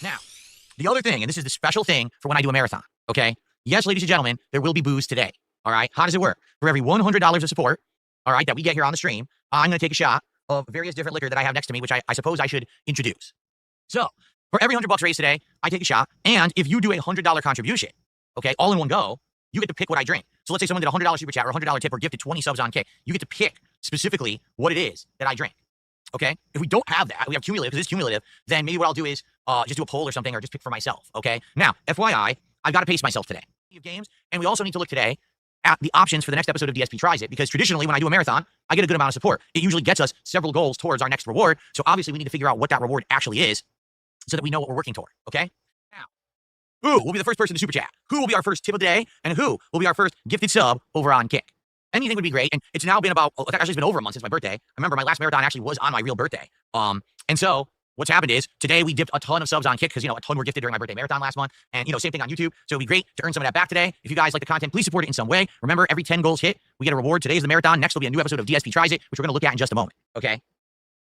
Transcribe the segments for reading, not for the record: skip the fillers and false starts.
Now, the other thing, and this is the special thing for when I do a marathon, okay? Yes, ladies and gentlemen, there will be booze today, all right? How does it work? For every $100 of support, all right, that we get here on the stream, I'm going to take a shot of various different liquor that I have next to me, which I suppose I should introduce. So, for every $100 raised today, I take a shot, and if you do a $100 contribution, okay, all in one go, you get to pick what I drink. So let's say someone did a $100 super chat or a $100 tip or gifted 20 subs on Kick. You get to pick specifically what it is that I drink. Okay? If we don't have that, we have cumulative, because it's cumulative, then maybe what I'll do is just do a poll or something or just pick for myself. Okay? Now, FYI, I've got to pace myself today. Games, and we also need to look today at the options for the next episode of DSP Tries It, because traditionally when I do a marathon, I get a good amount of support. It usually gets us several goals towards our next reward. So obviously we need to figure out what that reward actually is so that we know what we're working toward. Okay? Now, who will be the first person to super chat? Who will be our first tip of the day? And who will be our first gifted sub over on Kick? Anything would be great. And it's now been about, actually it's been over a month since my birthday. I remember my last marathon actually was on my real birthday. And so what's happened is today we dipped a ton of subs on Kick because, a ton were gifted during my birthday marathon last month. And, same thing on YouTube. So it'd be great to earn some of that back today. If you guys like the content, please support it in some way. Remember, every 10 goals hit, we get a reward. Today is the marathon. Next will be a new episode of DSP Tries It, which we're going to look at in just a moment. Okay?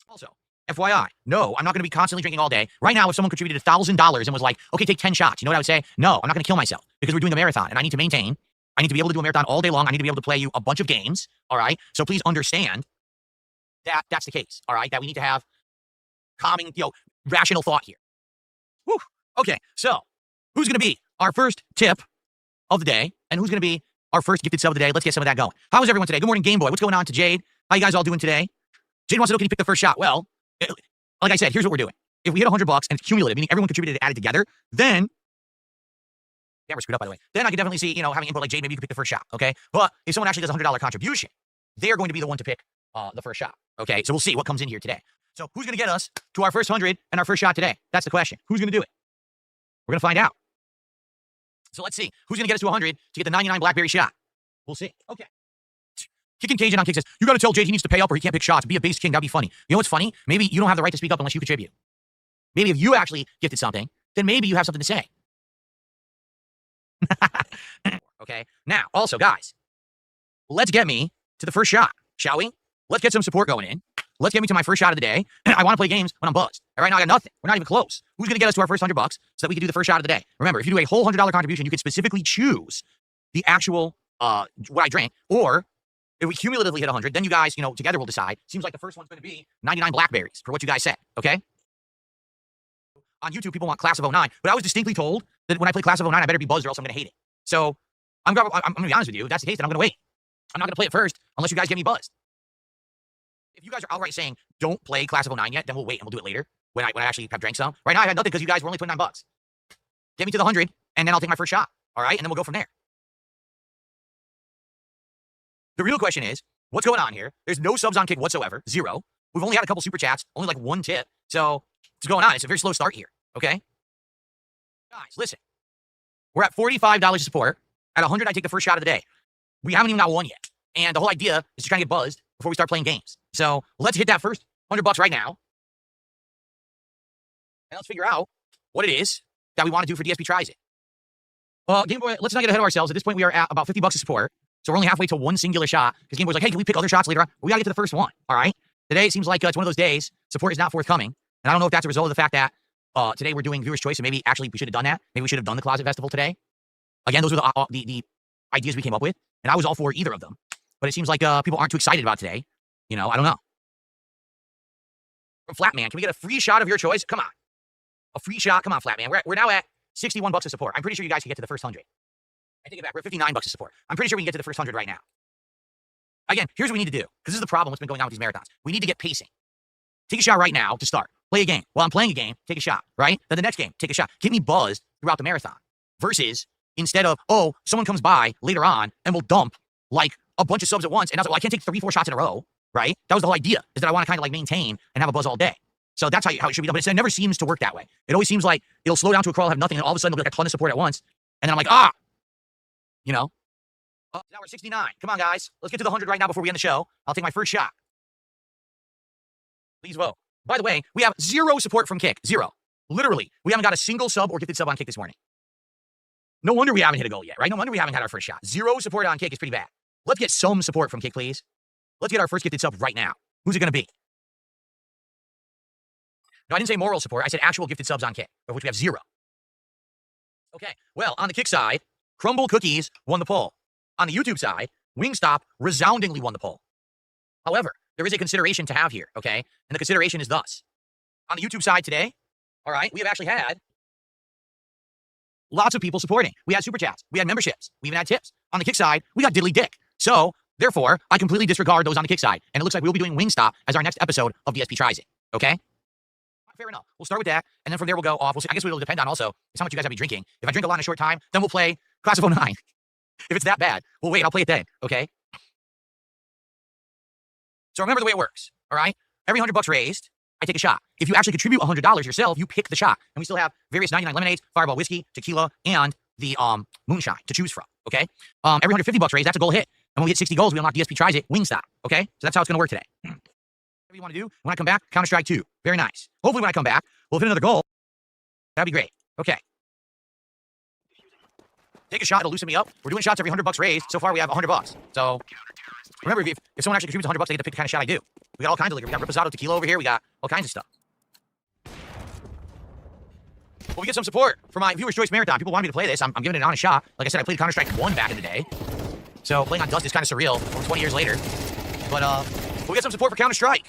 Also, FYI, no, I'm not going to be constantly drinking all day. Right now, if someone contributed $1,000 and was like, okay, take 10 shots, you know what I would say? No, I'm not going to kill myself because we're doing a marathon and I need to maintain. I need to be able to do a marathon all day long. I need to be able to play you a bunch of games. All right. So please understand that that's the case. All right. That we need to have calming, rational thought here. Whew. Okay. So who's going to be our first tip of the day and who's going to be our first gifted sub of the day? Let's get some of that going. How is everyone today? Good morning, Game Boy. What's going on to Jade? How you guys all doing today? Jade wants to know, can you pick the first shot? Well, like I said, here's what we're doing. If we hit $100 and it's cumulative, meaning everyone contributed and added together, then yeah, we're screwed up, by the way. Then I can definitely see, having input like Jade, maybe you could pick the first shot, okay? But if someone actually does a $100 contribution, they're going to be the one to pick the first shot, okay? So we'll see what comes in here today. So who's going to get us to our first 100 and our first shot today? That's the question. Who's going to do it? We're going to find out. So let's see. Who's going to get us to 100 to get the 99 Blackberry shot? We'll see. Okay. Kicking Cajun on Kick says, you got to tell Jade he needs to pay up or he can't pick shots. Be a base king. That'd be funny. You know what's funny? Maybe you don't have the right to speak up unless you contribute. Maybe if you actually gifted something, then maybe you have something to say. Okay. Now, also, guys, let's get me to the first shot, shall we? Let's get some support going in. Let's get me to my first shot of the day. I want to play games when I'm buzzed. All right now, I got nothing. We're not even close. Who's going to get us to our first $100 so that we can do the first shot of the day? Remember, if you do a whole $100 contribution, you can specifically choose the actual what I drank, or if we cumulatively hit 100, then you guys, together we'll decide. Seems like the first one's going to be 99 Blackberries for what you guys said. Okay. On YouTube, people want Class of 09, but I was distinctly told that when I play Class of 09, I better be buzzed or else I'm going to hate it. So I'm going to be honest with you. If that's the case, then I'm going to wait. I'm not going to play it first unless you guys get me buzzed. If you guys are outright saying don't play Class of 09 yet, then we'll wait and we'll do it later when I actually have drank some. Right now, I had nothing because you guys were only $29. Get me to the 100, and then I'll take my first shot. All right, and then we'll go from there. The real question is, what's going on here? There's no subs on Kick whatsoever. 0. We've only had a couple super chats, only like 1 tip. So what's going on? It's a very slow start here. Okay, guys, listen. We're at $45 of support. At 100, I take the first shot of the day. We haven't even got one yet. And the whole idea is to try and get buzzed before we start playing games. So let's hit that first $100 right now. And let's figure out what it is that we want to do for DSP Tries It. Game Boy, let's not get ahead of ourselves. At this point, we are at about $50 of support. So we're only halfway to one singular shot. Because Game Boy's like, hey, can we pick other shots later on? We got to get to the first one. All right. Today, it seems like it's one of those days. Support is not forthcoming. And I don't know if that's a result of the fact that today we're doing viewer's choice. And maybe actually we should have done that. Maybe we should have done the Closet Festival today. Again, those were the ideas we came up with. And I was all for either of them. But it seems like people aren't too excited about today. I don't know. From Flatman, can we get a free shot of your choice? Come on. A free shot? Come on, Flatman. We're now at $61 of support. I'm pretty sure you guys can get to the first 100. I take it back. We're at $59 of support. I'm pretty sure we can get to the first 100 right now. Again, here's what we need to do. Because this is the problem what's been going on with these marathons. We need to get pacing. Take a shot right now to start. Play a game. While I'm playing a game, take a shot, right? Then the next game, take a shot. Get me buzzed throughout the marathon. Versus instead of, oh, someone comes by later on and will dump like a bunch of subs at once. And I was like, well, I can't take 3-4 shots in a row, right? That was the whole idea, is that I want to kind of like maintain and have a buzz all day. So that's how it should be done. But it never seems to work that way. It always seems like it'll slow down to a crawl, have nothing, and all of a sudden there'll be like a ton of support at once. And then I'm like, Oh, now we're 69. Come on, guys. Let's get to the 100 right now before we end the show. I'll take my first shot. Please vote. By the way, we have 0 support from Kick. 0. Literally, we haven't got a single sub or gifted sub on Kick this morning. No wonder we haven't hit a goal yet, right? No wonder we haven't had our first shot. 0 support on Kick is pretty bad. Let's get some support from Kick, please. Let's get our first gifted sub right now. Who's it going to be? No, I didn't say moral support. I said actual gifted subs on Kick, of which we have 0. Okay, well, on the Kick side, Crumble Cookies won the poll. On the YouTube side, Wingstop resoundingly won the poll. However, there is a consideration to have here, okay? And the consideration is thus. On the YouTube side today, all right, we have actually had lots of people supporting. We had super chats. We had memberships. We even had tips. On the Kick side, we got diddly dick. So, therefore, I completely disregard those on the Kick side. And it looks like we'll be doing Wingstop as our next episode of DSP Tries It, okay? Fair enough. We'll start with that, and then from there we'll go off. We'll see. I guess it'll depend on also is how much you guys have been drinking. If I drink a lot in a short time, then we'll play Class of 09. If it's that bad, well, wait, I'll play it then, okay? So remember the way it works, all right? Every $100 raised, I take a shot. If you actually contribute $100 yourself, you pick the shot. And we still have various 99 lemonades, Fireball whiskey, tequila, and the moonshine to choose from, okay? Every $150 raised, that's a goal hit. And when we hit 60 goals, we unlock DSP Tries It, Wingstop, okay? So that's how it's going to work today. Whatever you want to do, when I come back, Counter-Strike 2. Very nice. Hopefully when I come back, we'll hit another goal. That'd be great. Okay. Take a shot, it'll loosen me up. We're doing shots every $100 raised. So far, we have $100. So remember, if someone actually contributes $100, they get to pick the kind of shot I do. We got all kinds of liquor. We got Reposado tequila over here. We got all kinds of stuff. Well, we get some support for my Viewer's Choice Marathon. People wanted me to play this. I'm giving it an honest shot. Like I said, I played Counter-Strike 1 back in the day. So playing on Dust is kind of surreal over 20 years later. But we'll get some support for Counter-Strike.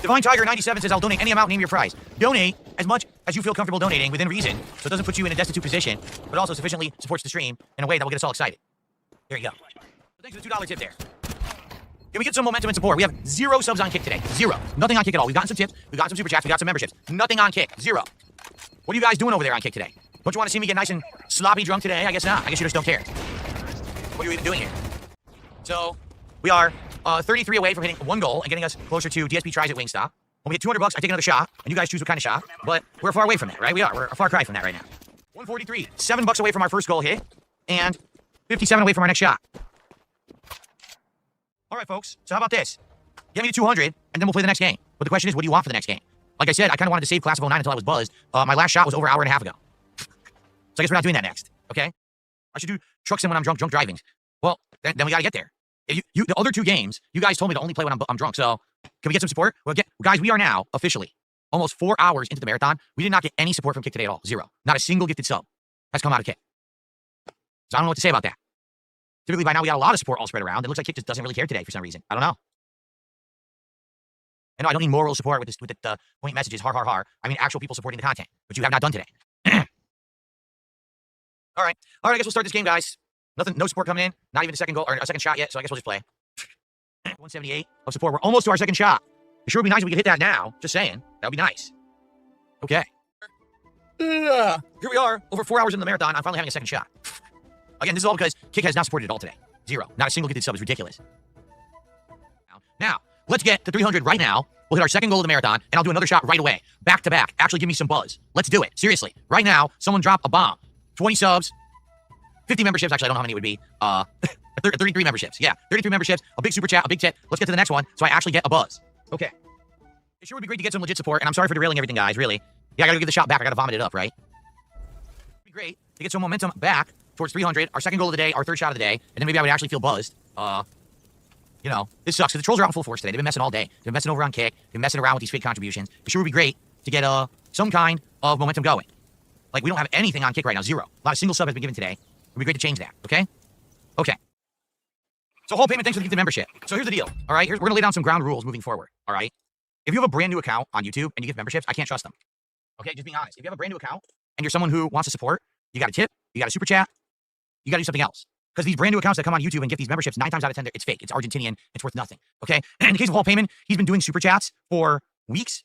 Divine Tiger 97 says, I'll donate any amount, name your prize. Donate as much as you feel comfortable donating within reason, so it doesn't put you in a destitute position, but also sufficiently supports the stream in a way that will get us all excited. There you go. So thanks for the $2 tip there. Can we get some momentum and support? We have 0 subs on Kick today. 0. Nothing on Kick at all. We've gotten some tips. We've got some super chats. We got some memberships. Nothing on Kick. 0. What are you guys doing over there on Kick today? Don't you want to see me get nice and sloppy drunk today? I guess not. I guess you just don't care. What are you even doing here? So we are 33 away from hitting 1 goal and getting us closer to DSP Tries It Wingstop. When we hit $200, I take another shot, and you guys choose what kind of shot. But we're far away from that, right? We are. We're a far cry from that right now. 143, $7 away from our first goal hit, and 57 away from our next shot. All right, folks. So how about this? Get me to 200, and then we'll play the next game. But the question is, what do you want for the next game? Like I said, I kind of wanted to save Class of 09 until I was buzzed. My last shot was over an hour and a half ago. So I guess we're not doing that next, okay? I should do truck sim when I'm drunk driving. Well, then we got to get there. If the other 2 games, you guys told me to only play when I'm drunk. So can we get some support? Well, guys, we are now officially almost 4 hours into the marathon. We did not get any support from Kick today at all. 0. Not a single gifted sub has come out of Kick. So I don't know what to say about that. Typically by now we got a lot of support all spread around. It looks like Kick just doesn't really care today for some reason. I don't know. And no, I don't need moral support with the point messages, har, har, har. I mean actual people supporting the content, which you have not done today. All right, I guess we'll start this game, guys. No support coming in. Not even a second goal or a second shot yet, so I guess we'll just play. 178 of support. We're almost to our second shot. It sure would be nice if we could hit that now. Just saying. That would be nice. Okay. Here we are, over 4 hours into the marathon. I'm finally having a second shot. Again, this is all because Kick has not supported it all today. 0. Not a single gifted sub is ridiculous. Now, let's get to 300 right now. We'll hit our second goal of the marathon, and I'll do another shot right away. Back to back. Actually, give me some buzz. Let's do it. Seriously. Right now, someone drop a bomb. 20 subs. 50 memberships. Actually, I don't know how many it would be. 33 memberships. Yeah, 33 memberships. A big super chat, a big tip. Let's get to the next one so I actually get a buzz. Okay. It sure would be great to get some legit support, and I'm sorry for derailing everything, guys, really. Yeah, I gotta get the shot back. I gotta vomit it up, right? It'd be great to get some momentum back towards 300, our second goal of the day, our third shot of the day, and then maybe I would actually feel buzzed. You know, this sucks, because the trolls are out in full force today. They've been messing all day. They've been messing over on Kick. They've been messing around with these fake contributions. It sure would be great to get some kind of momentum going. Like, we don't have anything on Kick right now. 0. Not a single sub has been given today. It would be great to change that, okay? Okay. So, whole payment, thanks for the gifted membership. So, here's the deal, all right? We're going to lay down some ground rules moving forward, all right? If you have a brand new account on YouTube and you give memberships, I can't trust them. Okay, just being honest. If you have a brand new account and you're someone who wants to support, you got a tip, you got a super chat, you got to do something else. Because these brand new accounts that come on YouTube and get these memberships, 9 times out of 10, it's fake. It's Argentinian. It's worth nothing. Okay? And in the case of Whole Payment, he's been doing super chats for weeks.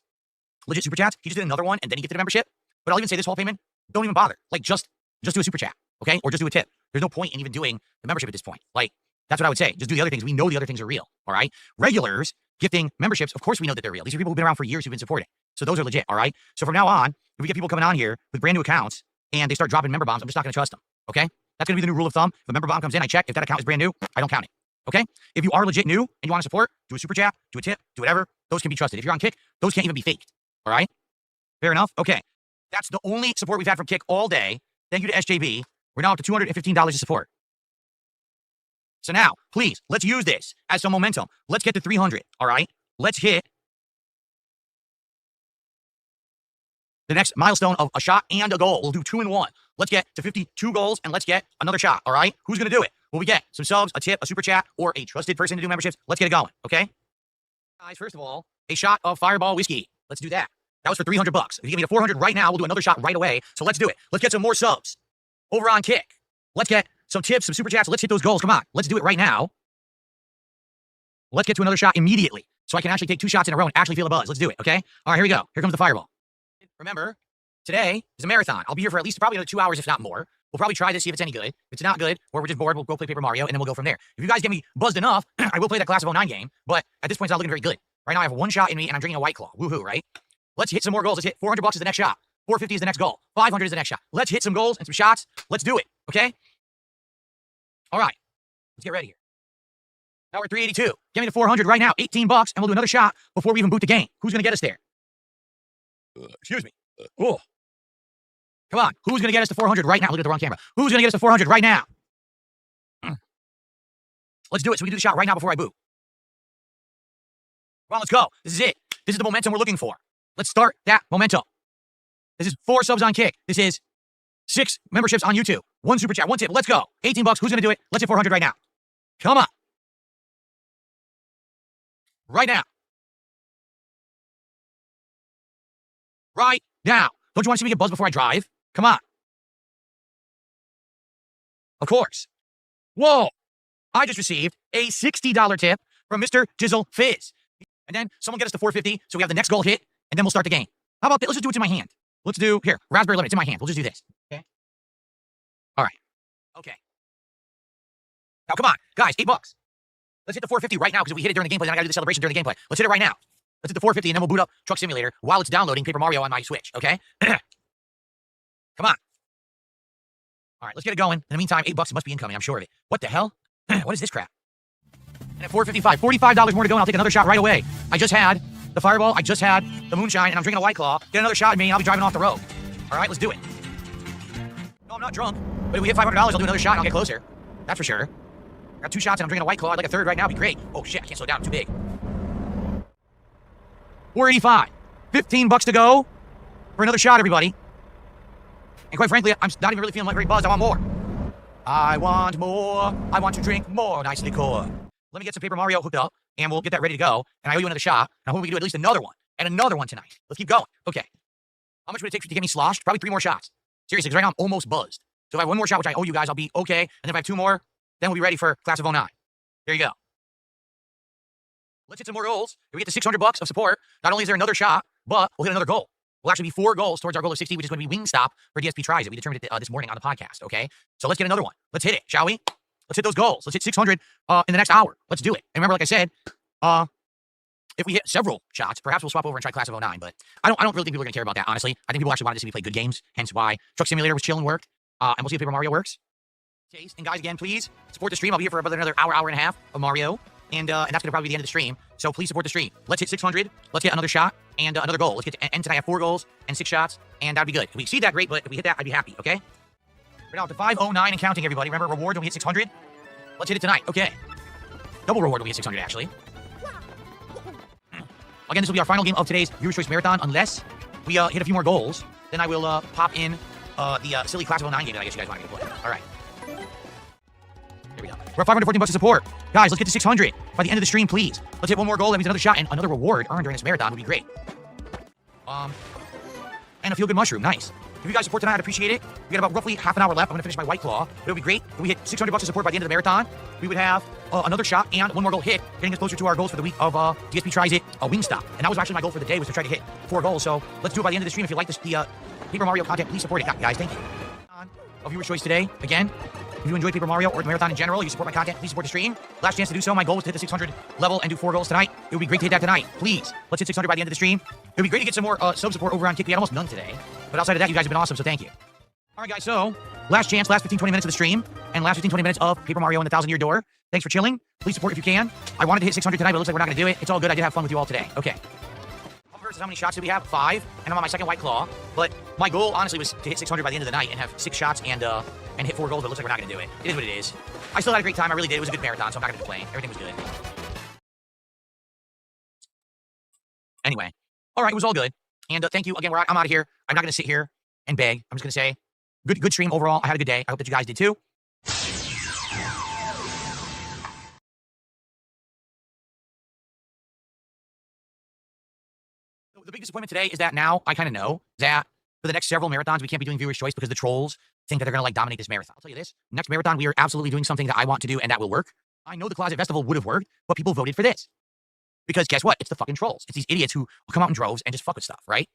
Legit super chats. He just did another one and then he gifted a membership. But I'll even say this Whole Payment, don't even bother. Like, just do a super chat. Okay? Or just do a tip. There's no point in even doing the membership at this point. Like, that's what I would say. Just do the other things. We know the other things are real. All right? Regulars gifting memberships, of course we know that they're real. These are people who've been around for years who've been supporting. So those are legit. All right? So from now on, if we get people coming on here with brand new accounts and they start dropping member bombs, I'm just not going to trust them. Okay? That's going to be the new rule of thumb. If a member bomb comes in, I check. If that account is brand new, I don't count it. Okay? If you are legit new and you want to support, do a super chat, do a tip, do whatever. Those can be trusted. If you're on Kick, those can't even be faked. All right? Fair enough? Okay. That's the only support we've had from Kick all day. Thank you to SJB. We're now up to $215 of support. So now, please, let's use this as some momentum. Let's get to 300. All right? let's hit the next milestone of a shot and a goal. We'll do 2 in 1. Let's get to 52 goals and let's get another shot, all right? Who's going to do it? Will we get some subs, a tip, a super chat, or a trusted person to do memberships? Let's get it going, okay? Guys, first of all, a shot of Fireball whiskey. Let's do that. That was for $300. If you give me the 400 right now, we'll do another shot right away. So let's do it. Let's get some more subs over on Kick. Let's get some tips, some super chats. Let's hit those goals. Come on. Let's do it right now. Let's get to another shot immediately so I can actually take 2 shots in a row and actually feel a buzz. Let's do it, okay? All right, here we go. Here comes the Fireball. Remember, today is a marathon. I'll be here for at least probably another 2 hours, if not more. We'll probably try this, see if it's any good. If it's not good, or we're just bored, we'll go play Paper Mario, and then we'll go from there. If you guys get me buzzed enough, I will play that Class of 09 game, but at this point, it's not looking very good. Right now, I have 1 shot in me, and I'm drinking a White Claw. Woohoo, right? Let's hit some more goals. Let's hit $400 is the next shot. 450 is the next goal. 500 is the next shot. Let's hit some goals and some shots. Let's do it, okay? All right. Let's get ready here. Now we're 382. Give me the 400 right now. $18, and we'll do another shot before we even boot the game. Who's going to get us there? Excuse me. Oh. Come on. Who's going to get us to 400 right now? Look at the wrong camera. Who's going to get us to 400 right now? Let's do it so we can do the shot right now before I boot. Come on, let's go. This is it. This is the momentum we're looking for. Let's start that momentum. This is 4 subs on Kick. This is 6 memberships on YouTube. 1 super chat, 1 tip. Let's go. $18. Who's going to do it? Let's hit 400 right now. Come on. Right now. Right now. Don't you want to see me get buzzed before I drive? Come on. Of course. Whoa. I just received a $60 tip from Mr. Jizzle Fizz. And then someone get us to 450 so we have the next goal hit, and then we'll start the game. How about this? Let's just do it in my hand. Let's do, here, Raspberry Lemon. It's in my hand. We'll just do this. Okay? All right. Okay. Now, come on. Guys, $8. Let's hit the 450 right now because if we hit it during the gameplay, then I got to do the celebration during the gameplay. Let's hit it right now. Let's hit the 450, and then we'll boot up Truck Simulator while it's downloading Paper Mario on my Switch, okay? Come on. All right, let's get it going. In the meantime, $8 must be incoming. I'm sure of it. What the hell? What is this crap? And at 455, $45 more to go, and I'll take another shot right away. I just had the Fireball, I just had the Moonshine, and I'm drinking a White Claw. Get another shot at me, and I'll be driving off the road. All right, let's do it. No, I'm not drunk, but if we hit $500, I'll do another shot, and I'll get closer. That's for sure. I got 2 shots, and I'm drinking a White Claw. I'd like a third right now. It'd be great. Oh, shit, I can't slow down. I'm too big. 485. $15 to go for another shot, everybody. And quite frankly, I'm not even really feeling like very buzzed. I want more. I want more. I want to drink more nice liquor. Let me get some Paper Mario hooked up, and we'll get that ready to go. And I owe you another shot. And I hope we can do at least another one. And another one tonight. Let's keep going. Okay. How much would it take to get me sloshed? Probably 3 more shots. Seriously, because right now I'm almost buzzed. So if I have 1 more shot, which I owe you guys, I'll be okay. And then if I have 2 more, then we'll be ready for Class of 09. There you go. Let's hit some more goals. If we get to $600 of support, not only is there another shot, but we'll hit another goal. We'll actually be 4 goals towards our goal of 60, which is going to be Wingstop for DSP Tries It. We determined it this morning on the podcast, okay? So let's get another one. Let's hit it, shall we? Let's hit those goals. Let's hit 600 in the next hour. Let's do it. And remember, like I said, if we hit several shots, perhaps we'll swap over and try Class of 09, but I don't really think people are going to care about that, honestly. I think people actually wanted to see me play good games, hence why Truck Simulator was chill and worked. And we'll see if Paper Mario works. And guys, again, please support the stream. I'll be here for about another hour and a half of Mario. And that's going to probably be the end of the stream. So please support the stream. Let's hit 600. Let's get another shot and another goal. Let's get to end tonight at 4 goals and 6 shots. And that'd be good. If we exceed that, great. But if we hit that, I'd be happy, okay? We're now up to 509 and counting, everybody. Remember, reward when we hit 600. Let's hit it tonight. Okay. Double reward when we hit 600, actually. Again, this will be our final game of today's Viewer's Choice Marathon. Unless we hit a few more goals, then I will pop in the silly Class of 09 game that I guess you guys want me to play. All right. There we go. We're at $514 of support. Guys, let's get to 600 by the end of the stream, please. Let's hit 1 more goal. That means another shot and another reward earned during this marathon would be great. And a feel-good mushroom. Nice. If you guys support tonight, I'd appreciate it. We got about roughly half an hour left. I'm going to finish my White Claw. It would be great if we hit $600 of support by the end of the marathon. We would have another shot and 1 more goal hit, getting us closer to our goals for the week of DSP Tries It, a Wingstop. And that was actually my goal for the day, was to try to hit 4 goals. So let's do it by the end of the stream. If you like this, the Paper Mario content, please support it. Guys, thank you. Of Viewer's Choice today, again. If you enjoy Paper Mario or the marathon in general, you support my content, please support the stream. Last chance to do so. My goal was to hit the 600 level and do 4 goals tonight. It would be great to hit that tonight. Please, let's hit 600 by the end of the stream. It would be great to get some more sub support over on Kick. We had almost none today. But outside of that, you guys have been awesome, so thank you. All right, guys, so last chance, last 15, 20 minutes of the stream, and last 15, 20 minutes of Paper Mario and the 1,000-Year Door. Thanks for chilling. Please support if you can. I wanted to hit 600 tonight, but it looks like we're not going to do it. It's all good. I did have fun with you all today. Okay. Versus how many shots did we have? 5, and I'm on my second White Claw. But my goal, honestly, was to hit 600 by the end of the night and have 6 shots and hit 4 goals, but it looks like we're not going to do it. It is what it is. I still had a great time. I really did. It was a good marathon, so I'm not going to complain. Everything was good. Anyway, all right, it was all good. And thank you again. I'm out of here. I'm not going to sit here and beg. I'm just going to say good stream overall. I had a good day. I hope that you guys did too. The big disappointment today is that now I kind of know that for the next several marathons, we can't be doing viewer's choice because the trolls think that they're going to like dominate this marathon. I'll tell you this, next marathon, we are absolutely doing something that I want to do and that will work. I know the Closet Festival would have worked, but people voted for this. Because guess what? It's the fucking trolls. It's these idiots who come out in droves and just fuck with stuff, right?